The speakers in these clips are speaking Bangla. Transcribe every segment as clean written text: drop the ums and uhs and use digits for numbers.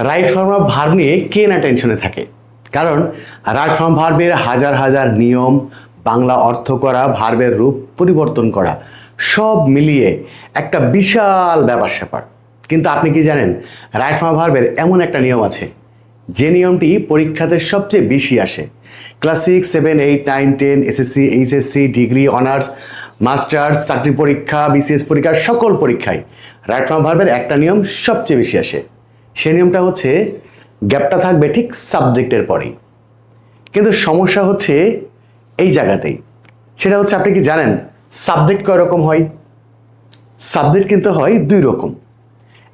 রাইট ফর্ম অফ ভার্ব নিয়ে কে না টেনশনে থাকে। কারণ রাইট ফর্ম ভার্বের হাজার হাজার নিয়ম, বাংলা অর্থ করা, ভার্বের রূপ পরিবর্তন করা, সব মিলিয়ে একটা বিশাল ব্যাপার স্যাপার। কিন্তু আপনি কি জানেন, রাইট ফর্ম ভার্বের এমন একটা নিয়ম আছে যে নিয়মটি পরীক্ষাতে সবচেয়ে বেশি আসে। Class 6, 7, 8, 9, 10, SSC, HSC, degree, honours, masters, চাকরি পরীক্ষা, বিসিএস পরীক্ষা, সকল পরীক্ষায় রাইট ফর্ম ভার্বের একটা নিয়ম সবচেয়ে বেশি আসে। সেই নিয়মটা হচ্ছে গ্যাপটা থাকবে ঠিক সাবজেক্টের পরেই। কিন্তু সমস্যা হচ্ছে এই জায়গাতেই। সেটা হচ্ছে, আপনি কি জানেন সাবজেক্ট কয় রকম হয়? সাবজেক্ট কিন্তু হয় দুই রকম।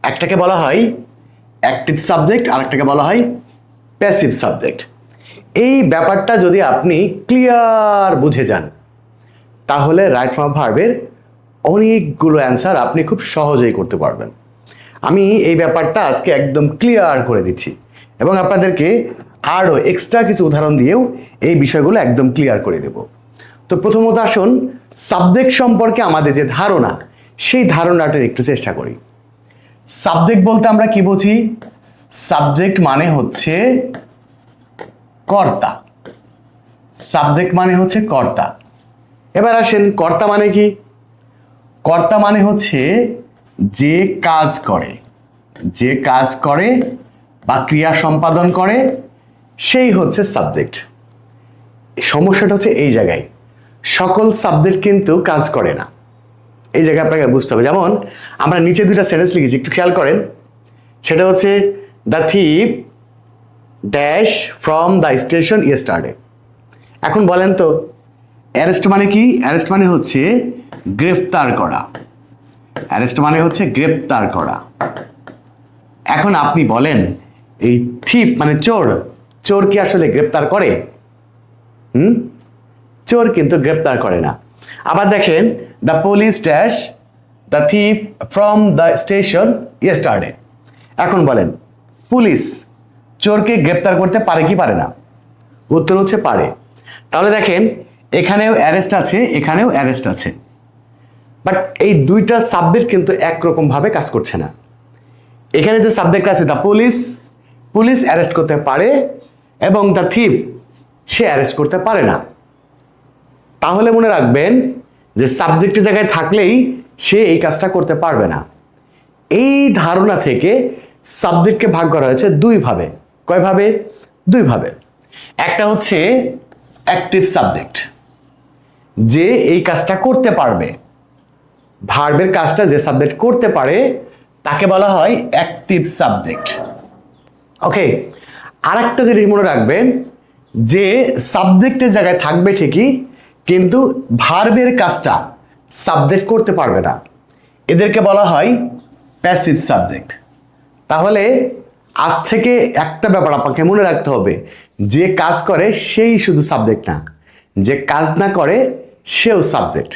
একটাকে বলা হয় অ্যাক্টিভ সাবজেক্ট, আর একটাকে বলা হয় প্যাসিভ সাবজেক্ট। এই ব্যাপারটা যদি আপনি ক্লিয়ার বুঝে যান, তাহলে রাইট ফর্ম ভার্বের অনেকগুলো অ্যান্সার আপনি খুব সহজেই করতে পারবেন। আমি এই ব্যাপারটা আজকে একদম ক্লিয়ার করে দিচ্ছি এবং আপনাদেরকে আরও এক্সট্রা কিছু উদাহরণ দিয়েও এই বিষয়গুলো একদম ক্লিয়ার করে দেব। তো প্রথমত আসুন সাবজেক্ট সম্পর্কে আমাদের যে ধারণা, সেই ধারণাটার একটু চেষ্টা করি। সাবজেক্ট বলতে আমরা কি বুঝি? সাবজেক্ট মানে হচ্ছে কর্তা। সাবজেক্ট মানে হচ্ছে কর্তা। এবার আসেন, কর্তা মানে কি? কর্তা মানে হচ্ছে যে কাজ করে, যে কাজ করে বা ক্রিয়া সম্পাদন করে, সেই হচ্ছে সাবজেক্ট। সমস্যাটা হচ্ছে এই জায়গায়, সকল সাবজেক্ট কিন্তু কাজ করে না। এই জায়গায় আপনাকে বুঝতে হবে। যেমন আমরা নিচে দুইটা সেন্টেন্স লিখেছি, একটু খেয়াল করেন। সেটা হচ্ছে the thief dash from the station yesterday. এখন বলেন তো অ্যারেস্ট মানে কি? অ্যারেস্ট মানে হচ্ছে গ্রেফতার করা। অ্যারেস্ট মানে হচ্ছে গ্রেফতার করা। এখন আপনি বলেন, এই থিপ মানে চোর, চোর কি আসলে গ্রেফতার করে? চোর কিন্তু গ্রেফতার করে না। আবার দেখেন, the police dash the thief from the station yesterday. এখন বলেন, পুলিশ চোরকে গ্রেফতার করতে পারে কি পারে না? উত্তর হচ্ছে পারে। তাহলে দেখেন, এখানেও অ্যারেস্ট আছে, এখানেও অ্যারেস্ট আছে, বাট এই দুইটা সাবজেক্ট কিন্তু একরকম ভাবে কাজ করছে না। এখানে যে সাবজেক্ট আছে দ্য পুলিশ, পুলিশ অ্যারেস্ট করতে পারে, এবং দ্য থিপ সে অ্যারেস্ট করতে পারে না। তাহলে মনে রাখবেন যে সাবজেক্টের জায়গায় থাকলেই সে এই কাজটা করতে পারবে না। এই ধারণা থেকে সাবজেক্টকে ভাগ করা হয়েছে দুই ভাবে। কয় ভাবে? দুই ভাবে। একটা হচ্ছে অ্যাক্টিভ সাবজেক্ট, যে এই কাজটা করতে পারবে। ভার্বের কাজটা যে সাবজেক্ট করতে পারে তাকে বলা হয় অ্যাক্টিভ সাবজেক্ট। ওকে, আর একটা জিনিস মনে রাখবেন, যে সাবজেক্টের জায়গায় থাকবে ঠিকই, কিন্তু ভার্বের কাজটা সাবজেক্ট করতে পারবে না, এদেরকে বলা হয় প্যাসিভ সাবজেক্ট। তাহলে আজ থেকে একটা ব্যাপার আপনাকে মনে রাখতে হবে, যে কাজ করে সেই শুধু সাবজেক্ট না, যে কাজ না করে সেও সাবজেক্ট।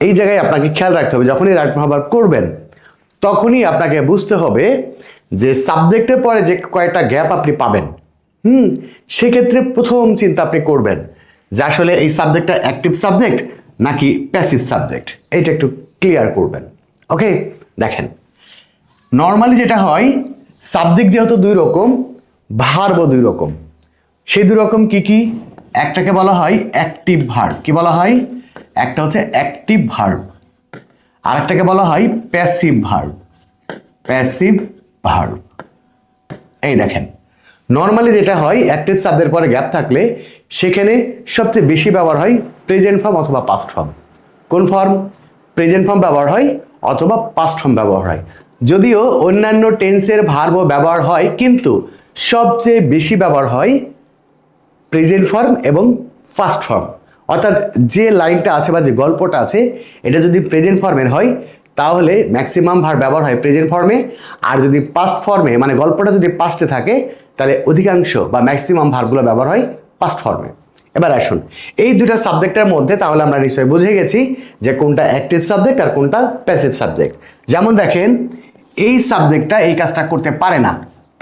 এই জায়গায় আপনাকে খেয়াল রাখতে হবে। যখনই রাইট ফর্ম ভার্ব করবেন তখনই আপনাকে বুঝতে হবে যে সাবজেক্টের পরে যে কয়েকটা গ্যাপ আপনি পাবেন, সেক্ষেত্রে প্রথম চিন্তা আপনি করবেন যে আসলে এই সাবজেক্টটা অ্যাক্টিভ সাবজেক্ট নাকি প্যাসিভ সাবজেক্ট, এইটা একটু ক্লিয়ার করবেন। ওকে, দেখেন নর্মালি যেটা হয়, সাবজেক্ট যেহেতু দুই রকম, ভার্বও দুই রকম। সেই দুই রকম কি কি? একটাকে বলা হয় অ্যাক্টিভ ভার্ব। কি বলা হয়? একটা হচ্ছে অ্যাক্টিভ ভার্ব, আর একটাকে বলা হয় প্যাসিভ ভার্ব। Passive verb. এই দেখেন, নর্মালি যেটা হয়, অ্যাক্টিভ সাবজেক্টের পরে গ্যাপ থাকলে সেখানে সবচেয়ে বেশি ব্যবহার হয় প্রেজেন্ট ফর্ম অথবা পাস্ট ফর্ম। কোন ফর্ম? প্রেজেন্ট ফর্ম ব্যবহার হয় অথবা পাস্ট ফর্ম ব্যবহার হয়। যদিও অন্যান্য টেন্সের ভার্বও ব্যবহার হয়, কিন্তু সবচেয়ে বেশি ব্যবহার হয় প্রেজেন্ট ফর্ম এবং পাস্ট ফর্ম। অর্থাৎ যে লাইনটা আছে বা যে গল্পটা আছে, এটা যদি প্রেজেন্ট ফর্মের হয় তাহলে ম্যাক্সিমাম ভার্ব ব্যবহার হয় প্রেজেন্ট ফর্মে, আর যদি পাস্ট ফর্মে মানে গল্পটা যদি পাস্টে থাকে তাহলে অধিকাংশ বা ম্যাক্সিমাম ভার্বগুলো ব্যবহার হয় পাস্ট ফর্মে। এবার আসুন এই দুটা সাবজেক্টের মধ্যে, তাহলে আমরা নিশ্চয়ই বুঝে গেছি যে কোনটা অ্যাক্টিভ সাবজেক্ট আর কোনটা প্যাসিভ সাবজেক্ট। যেমন দেখেন, এই সাবজেক্টটা এই কাজটা করতে পারে না,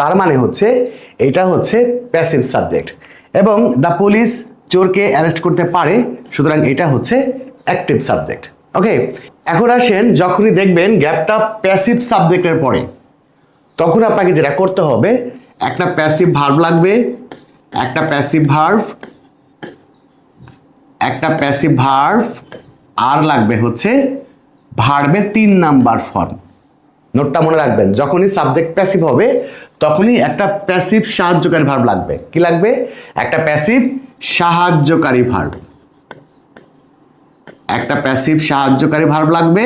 তার মানে হচ্ছে এটা হচ্ছে প্যাসিভ সাবজেক্ট। এবং দ্য পুলিশ চোরকে অ্যারেস্ট করতে পারে, সুতরাং এটা হচ্ছে অ্যাক্টিভ সাবজেক্ট। ওকে, এখন আসেন, যখনই দেখবেন গ্যাপটা প্যাসিভ সাবজেক্টের পরে, তখন আপনাকে যেটা করতে হবে, একটা প্যাসিভ ভার্ব লাগবে, একটা প্যাসিভ ভার্ব, একটা প্যাসিভ ভার্ব, আর লাগবে হচ্ছে ভার্বের 3 নাম্বার ফর্ম। নোটটা মনে রাখবেন, যখনই সাবজেক্ট প্যাসিভ হবে তখনই একটা প্যাসিভ সাহায্যকারী ভার্ব লাগবে। কি লাগবে? একটা প্যাসিভ সাহায্যকারী ভার্ব, একটা প্যাসিভ সাহায্যকারী ভার্ব লাগবে।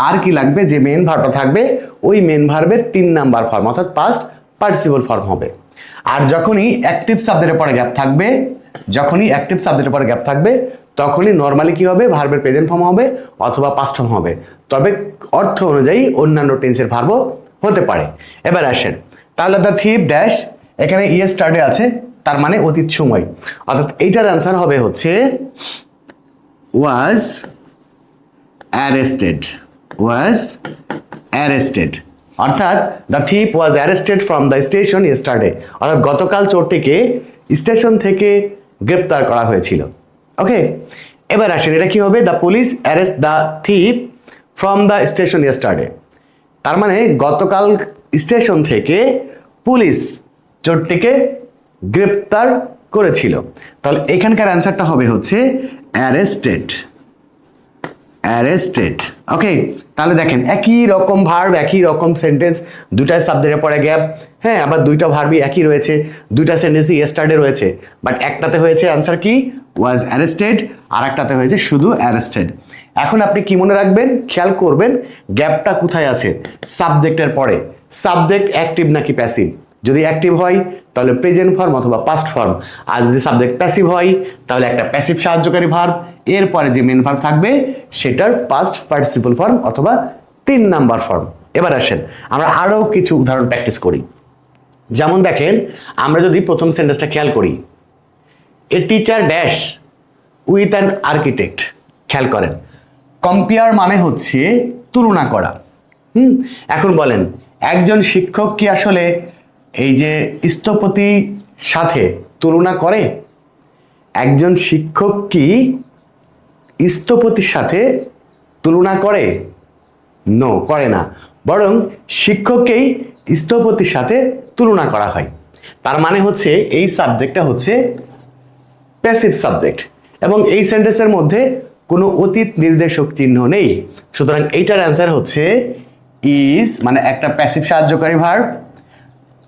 আর কি লাগবে? যে মেন ভার্বটা থাকবে ওই মেন ভার্বের 3 নাম্বার ফর্ম, অর্থাৎ পাস্ট পার্টিসিপল ফর্ম হবে। আর যখনই অ্যাক্টিভ সাবজেক্টের পরে গ্যাপ থাকবে, যখনই অ্যাক্টিভ সাবজেক্টের পরে গ্যাপ থাকবে তখনই নর্মালি কি হবে? ভার্বের প্রেজেন্ট ফর্ম হবে অথবা পাস্ট ফর্ম হবে। তবে অর্থ অনুযায়ী অন্যান্য টেন্সের ভার্বও হতে পারে। এবার আসেন, তাহলে দ্য থিপ ড্যাশ, এখানে ইএস স্টার্টে আছে, তার মানে অতীত সময়, অর্থাৎ এইটার অ্যান্সার হবে হচ্ছে was arrested, was arrested, অর্থাৎ the thief was arrested from the station yesterday, অর্থাৎ গতকাল চোরটিকে স্টেশন থেকে গ্রেপ্তার করা হয়েছিল। ওকে, এবার আসেন, এটা কি হবে? The police arrest the thief from the station yesterday, তার মানে গতকাল স্টেশন থেকে পুলিশ চোরটিকে গ্রেপ্তার করেছিল। তাহলে এখানকার অ্যান্সারটা হবে হচ্ছে অ্যারেস্টেড, অ্যারেস্টেড। ওকে, তাহলে দেখেন একই রকম ভার্ব, একই রকম সেন্টেন্স, দুটাই সাবজেক্টের পরে গ্যাপ, হ্যাঁ, আবার দুইটা ভার্বই একই রয়েছে, দুইটা সেন্টেন্সই ইয়েস্টারডে রয়েছে, বাট একটাতে হয়েছে অ্যান্সার কি? ওয়াজ অ্যারেস্টেড, আর একটাতে হয়েছে শুধু অ্যারেস্টেড। এখন আপনি কি মনে রাখবেন? খেয়াল করবেন গ্যাপটা কোথায় আছে, সাবজেক্টের পরে। সাবজেক্ট অ্যাক্টিভ নাকি প্যাসিভ? যদি অ্যাক্টিভ হয় তাহলে প্রেজেন্ট ফর্ম অথবা পাস্ট ফর্ম, আর যদি সাবজেক্ট প্যাসিভ হয় তাহলে একটা প্যাসিভ সাহায্যকারী ভার্ব, এরপরে যে মেন ভার্ব থাকবে সেটার পাস্ট পার্টিসিপল ফর্ম অথবা 3 নাম্বার ফর্ম। এবার আসেন আমরা আরও কিছু উদাহরণ প্র্যাকটিস করি। যেমন দেখেন, আমরা যদি প্রথম সেন্টেন্সটা খেয়াল করি, a teacher dash with an architect, খেয়াল করেন কম্পেয়ার মানে হচ্ছে তুলনা করা। এখন বলেন, একজন শিক্ষক কি আসলে এই যে স্থপতির সাথে তুলনা করে? একজন শিক্ষক কি স্থপতির সাথে তুলনা করে? নো, করে না, বরং শিক্ষককেই স্থপতির সাথে তুলনা করা হয়। তার মানে হচ্ছে এই সাবজেক্টটা হচ্ছে প্যাসিভ সাবজেক্ট এবং এই সেন্টেন্সের মধ্যে কোনো অতীত নির্দেশক চিহ্ন নেই। সুতরাং এইটার অ্যান্সার হচ্ছে ইজ, মানে একটা প্যাসিভ সাহায্যকারী ভার্ব,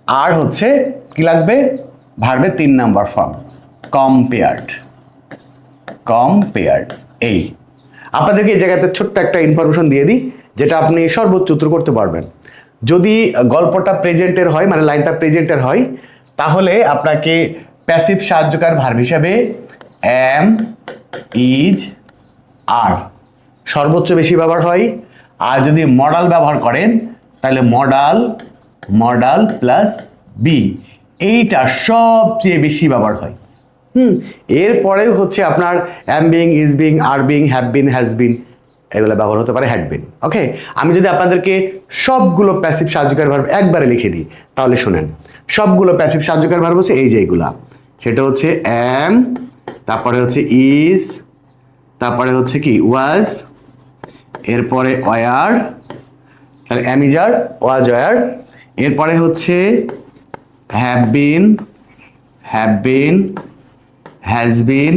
আর হচ্ছে কি লাগবে? ভার্বের 3 নাম্বার ফর্ম, কম্পেয়ার্ড, কম্পেয়ার্ড। এই আপনাদেরকে এই জায়গাতে ছোট্ট একটা ইনফরমেশন দিয়ে দিই, যেটা আপনি সর্বোচ্চ উত্তর করতে পারবেন। যদি গল্পটা প্রেজেন্টের হয়, মানে লাইনটা প্রেজেন্টের হয়, তাহলে আপনাকে প্যাসিভ সাহায্যকার ভার্ব হিসাবে এম, ইজ, আর সর্বোচ্চ বেশি ব্যবহার হয়। আর যদি মডাল ব্যবহার করেন তাহলে মডাল, মডাল প্লাস বি, এইটা সবচেয়ে বেশি ব্যবহার হয়। এরপরেও হচ্ছে আপনার অ্যাম being, is being, are being, have been, has বিন, এগুলো ব্যবহার হতে পারে, হ্যাড বিন। ওকে, আমি যদি আপনাদেরকে সবগুলো প্যাসিভ সাহায্যকারী ভার্ব একবারে লিখে দিই তাহলে শুনেন, সবগুলো প্যাসিভ সাহায্যকারী ভার্ব হচ্ছে এই যে এইগুলা, সেটা হচ্ছে অ্যাম, তারপরে হচ্ছে ইজ, তারপরে হচ্ছে কি ওয়াজ, এরপরে ওয়ার, তাহলে অ্যাম, ইজ, আর, ওয়াজ, ওয়ার, এরপরে হচ্ছে have been, have been, has বিন,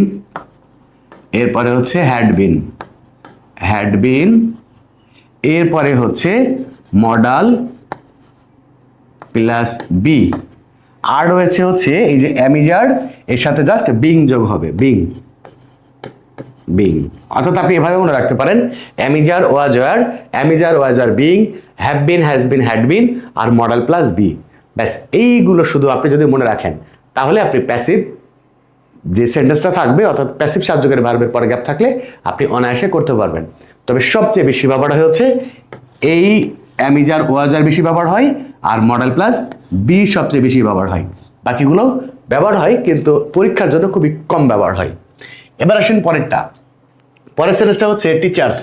এরপরে হচ্ছে হ্যাড বিন, হ্যাড বিন, এরপরে হচ্ছে মডাল প্লাস বি, আর রয়েছে হচ্ছে এই যে অ্যামিজার, এর সাথে জাস্ট বিং যোগ হবে, বিং, বিং। অর্থাৎ আপনি এভাবে মনে রাখতে পারেন, am is are, was, were, am is are, was, were, being, have been, has been, had been, আর মডাল প্লাস বি। ব্যাস, এইগুলো শুধু আপনি যদি মনে রাখেন তাহলে আপনি প্যাসিভ যে সেন্টেন্সটা থাকবে, অর্থাৎ প্যাসিভ সাহায্যকারী ভার্বের পরে গ্যাপ থাকলে আপনি অনায়াসে করতে পারবেন। তবে সবচেয়ে বেশি ব্যবহার হচ্ছে এই অ্যামিজার, ওয়াজার বেশি ব্যবহার হয়, আর মডেল প্লাস বি সবচেয়ে বেশি ব্যবহার হয়। বাকিগুলো ব্যবহার হয় কিন্তু পরীক্ষার জন্য খুবই কম ব্যবহার হয়। এবার আসেন পরেরটা। পরের সেন্টেন্সটা হচ্ছে teachers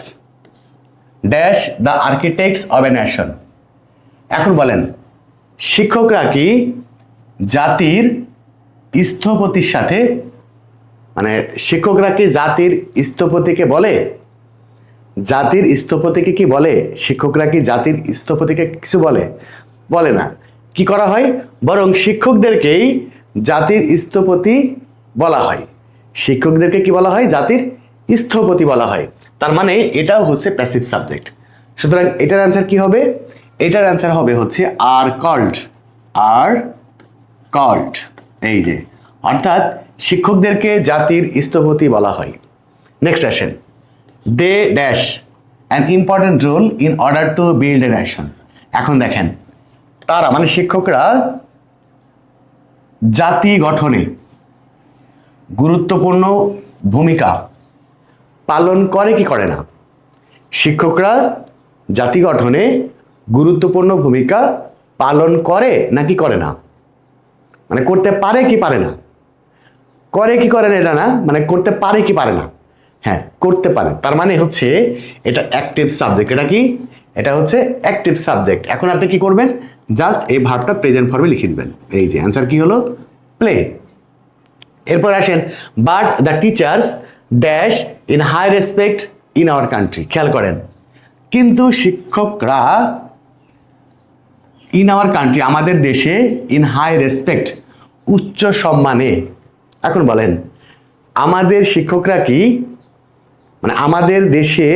dash the architects of a nation. এখন বলেন, শিক্ষকরা কি জাতির স্থপতির সাথে, মানে শিক্ষকরা কি জাতির স্থপতিকে বলে? জাতির স্থপতিকে কি বলে? শিক্ষকরা কি জাতির স্থপতিকে কিছু বলে? বলে না। কি করা হয়, বরং শিক্ষকদেরকেই জাতির স্থপতি বলা হয়। শিক্ষকদেরকে কি বলা হয়, জাতির স্থপতি বলা হয়। তার মানে এটাও হচ্ছে প্যাসিভ সাবজেক্ট। সুতরাং এটার অ্যান্সার কি হবে, এটার অ্যান্সার হবে হচ্ছে আর কল্ড। আর কল্ড, এই যে, অর্থাৎ শিক্ষকদেরকে জাতির স্থপতি বলা হয়। নেক্সট আসেন, they dash an important role in order to build a nation. এখন দেখেন, তারা মানে শিক্ষকরা জাতি গঠনে গুরুত্বপূর্ণ ভূমিকা পালন করে কি করে না। শিক্ষকরা জাতি গঠনে গুরুত্বপূর্ণ ভূমিকা পালন করে নাকি করে না, মানে করতে পারে কি পারে না, করে কি করে না এটা না, মানে করতে পারে কি পারে না, হ্যাঁ করতে পারে। তার মানে হচ্ছে এটা অ্যাক্টিভ সাবজেক্ট। এটা কি, এটা হচ্ছে অ্যাক্টিভ সাবজেক্ট। এখন আপনি কি করবেন, জাস্ট এই ভার্বটা প্রেজেন্ট ফর্মে লিখে দিবেন। এই যে অ্যান্সার কি হলো, প্লে। এরপর আসেন, but the teachers dash in high respect in our country. খেয়াল করেন, কিন্তু শিক্ষকরা ইন আওয়ার কান্ট্রি আমাদের দেশে, ইন হাই রেসপেক্ট উচ্চ সম্মানে। এখন বলেন, আমাদের শিক্ষকরা কি, মানে আমাদের দেশে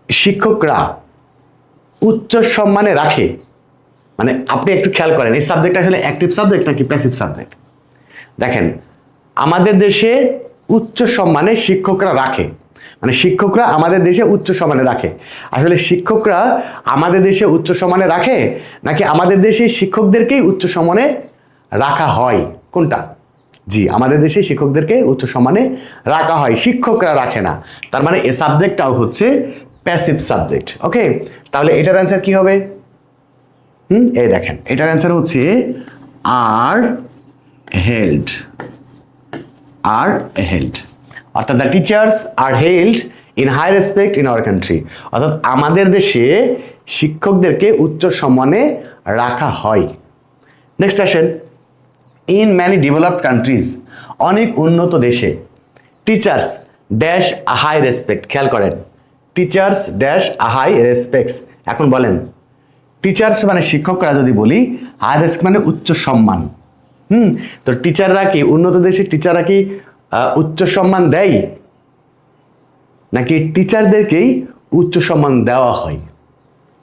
শিক্ষকরা উচ্চ সম্মানে রাখে, মানে আপনি একটু খেয়াল করেন এই সাবজেক্ট আসলে অ্যাক্টিভ সাবজেক্ট নাকি প্যাসিভ সাবজেক্ট। দেখেন, আমাদের দেশে উচ্চ সম্মানে শিক্ষকরা রাখে, মানে শিক্ষকরা আমাদের দেশে উচ্চ সম্মানে রাখে। আসলে শিক্ষকরা আমাদের দেশে উচ্চ সম্মানে রাখে নাকি আমাদের দেশে শিক্ষকদেরকেই উচ্চ সম্মানে রাখা হয়, কোনটা? জি, আমাদের দেশে শিক্ষকদেরকে উচ্চ সম্মানে রাখা হয়, শিক্ষকরা রাখে না। তার মানে এই সাবজেক্টটাও হচ্ছে প্যাসিভ সাবজেক্ট। ওকে, তাহলে এটার অ্যান্সার কি হবে? এই দেখেন, এটার অ্যান্সার হচ্ছে আর হেল্ড। আর হেল্ড, অর্থাৎ the teachers are held in high respect in our country. অর্থাৎ আমাদের দেশে শিক্ষকদেরকে উচ্চ সম্মানে রাখা হয়। নেক্সট আসেন, ইন ম্যানি ডেভেলপড কান্ট্রিজ, অনেক উন্নত দেশে টিচার্স ড্যাশ হাই রেসপেক্ট। খেয়াল করেন, টিচার্স ড্যাশ হাই রেসপেক্টস। এখন বলেন, টিচার্স মানে শিক্ষকরা যদি বলি, হাই রেসপেক্ট মানে উচ্চ সম্মান। তো টিচাররা কি, উন্নত দেশের টিচাররা কি উচ্চ সম্মান দেয় নাকি টিচারদেরকেই উচ্চ সম্মান দেওয়া হয়?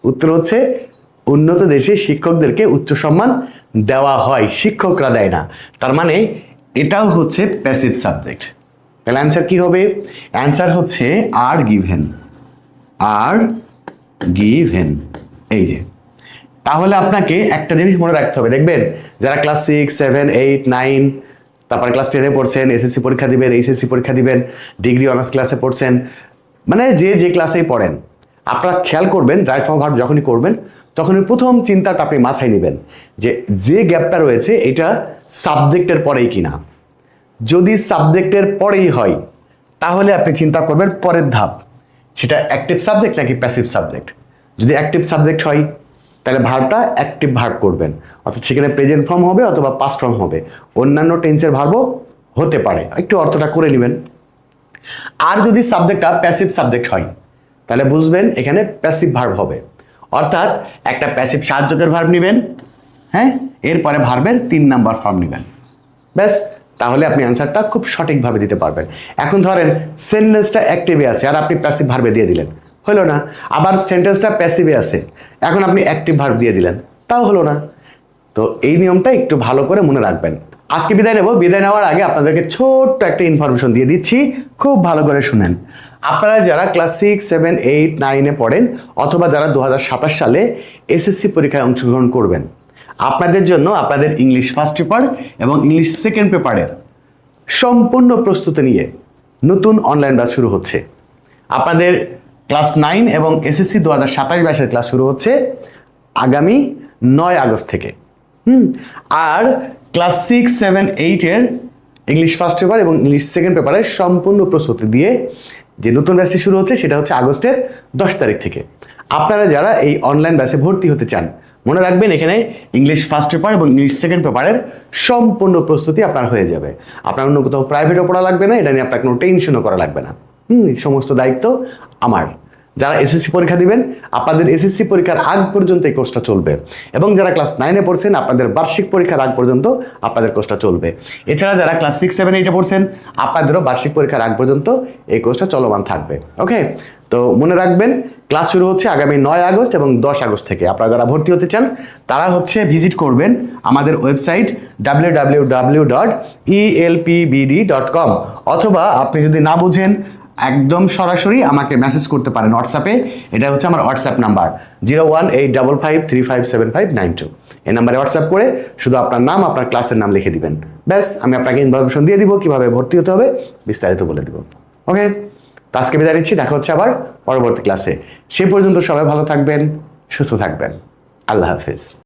উত্তর হচ্ছে উন্নত দেশে শিক্ষকদেরকে উচ্চ সম্মান দেওয়া হয়, শিক্ষকরা দেয় না। তার মানে এটাও হচ্ছে প্যাসিভ সাবজেক্ট। তাহলে অ্যান্সার কি হবে? অ্যান্সার হচ্ছে আর গিভেন। আর গিভেন, এই যে। তাহলে আপনাকে একটা জিনিস মনে রাখতে হবে, দেখবেন যারা ক্লাস 6, 7, 8, 9, তারপরে ক্লাস 10-এ পড়ছেন, এসএসসি পরীক্ষা দিবেন, এইচএসসি পরীক্ষা দিবেন, ডিগ্রি অনার্স ক্লাসে পড়ছেন, মানে যে ক্লাসেই পড়েন, আপনারা খেয়াল করবেন রাইট ফর্ম ভার্ব যখনই করবেন তখনই প্রথম চিন্তাটা আপনি মাথায় নেবেন যে গ্যাপটা রয়েছে এটা সাবজেক্টের পরেই কিনা। যদি সাবজেক্টের পরেই হয় তাহলে আপনি চিন্তা করবেন পরের ধাপ, সেটা অ্যাক্টিভ সাবজেক্ট নাকি প্যাসিভ সাবজেক্ট। যদি অ্যাক্টিভ সাবজেক্ট হয় তাহলে ভার্বটা অ্যাক্টিভ ভার্ব করবেন, অর্থাৎ সেখানে প্রেজেন্ট ফর্ম হবে অথবা পাস্ট ফর্ম হবে, অন্যান্য টেন্সের ভার্বও হতে পারে, একটু অর্থটা করে নেবেন। আর যদি সাবজেক্টটা প্যাসিভ সাবজেক্ট হয় তাহলে বুঝবেন এখানে প্যাসিভ ভার্ব হবে, অর্থাৎ একটা প্যাসিভ সাহায্যকের ভার্ব নেবেন, হ্যাঁ, এরপরে ভার্বের 3 নাম্বার ফর্ম নেবেন, ব্যাস। তাহলে আপনি অ্যান্সারটা খুব সঠিকভাবে দিতে পারবেন। এখন ধরেন সেন্টেন্সটা অ্যাক্টিভে আছে আর আপনি প্যাসিভ ভার্বে দিয়ে দিলেন, হলো না। আবার সেন্টেন্সটা প্যাসিভে আছে, এখন আপনি অ্যাক্টিভ ভার্ব দিয়ে দিলেন, তাও হলো না। তো এই নিয়মটা একটু ভালো করে মনে রাখবেন। আজকে বিদায় নেব, বিদায় নেওয়ার আগে আপনাদেরকে ছোট্ট একটা ইনফরমেশন দিয়ে দিচ্ছি, খুব ভালো করে শুনেন। আপনারা যারা ক্লাস 6, 7, 8, 9-এ পড়েন অথবা যারা 2027 সালে এসএসসি পরীক্ষায় অংশগ্রহণ করবেন, আপনাদের জন্য আপনাদের ইংলিশ ফার্স্ট পেপার এবং ইংলিশ সেকেন্ড পেপারের সম্পূর্ণ প্রস্তুতি নিয়ে নতুন অনলাইন ব্যাচ শুরু হচ্ছে। আপনাদের ক্লাস 9 এবং এসএসসি 2027 ব্যাচের ক্লাস শুরু হচ্ছে আগামী 9 আগস্ট থেকে। আর ক্লাস 6, 7, 8-এর ইংলিশ ফার্স্ট পেপার এবং ইংলিশ সেকেন্ড পেপারের সম্পূর্ণ প্রস্তুতি দিয়ে যে নতুন ব্যাচটি শুরু হচ্ছে সেটা হচ্ছে আগস্টের 10 তারিখ থেকে। আপনারা যারা এই অনলাইন ব্যাচে ভর্তি হতে চান, মনে রাখবেন এখানে ইংলিশ ফার্স্ট পেপার এবং ইংলিশ সেকেন্ড পেপারের সম্পূর্ণ প্রস্তুতি আপনার হয়ে যাবে। আপনার অন্য কোথাও প্রাইভেটও পড়া লাগবে না, এটা নিয়ে আপনার কোনো টেনশনও করা লাগবে না। সমস্ত দায়িত্ব আমার। যারা এসএসসি পরীক্ষা দিবেন আপনাদের এসএসসি পরীক্ষার আগ পর্যন্ত এই কোর্সটা চলবে, এবং যারা ক্লাস 9-এ পড়ছেন আপনাদের বার্ষিক পরীক্ষার আগ পর্যন্ত আপনাদের কোর্সটা চলবে। এছাড়া যারা ক্লাস 6, 7, 8-এ পড়ছেন আপনাদেরও বার্ষিক পরীক্ষার আগ পর্যন্ত এই কোর্সটা চলমান থাকবে। ওকে, তো মনে রাখবেন ক্লাস শুরু হচ্ছে আগামী 9 আগস্ট এবং 10 আগস্ট থেকে। আপনারা যারা ভর্তি হতে চান তারা ভিজিট করবেন আমাদের ওয়েবসাইট www.elpbd.com, অথবা আপনি যদি না বুঝেন একদম সরাসরি আমাকে মেসেজ করতে পারেন হোয়াটসঅ্যাপে। এটা হচ্ছে আমার হোয়াটসঅ্যাপ নাম্বার 01855357592। এই নাম্বারে হোয়াটসঅ্যাপ করে শুধু আপনার নাম, আপনার ক্লাসের নাম লিখে দিবেন, ব্যাস আমি আপনাকে ইনফরমেশন দিয়ে দিব কিভাবে ভর্তি হতে হবে, বিস্তারিত বলে দিব। ওকে, তো আজকে বিদায় নিচ্ছি, দেখা হচ্ছে আবার পরবর্তী ক্লাসে। সে পর্যন্ত সবাই ভালো থাকবেন, সুস্থ থাকবেন। আল্লাহ হাফেজ।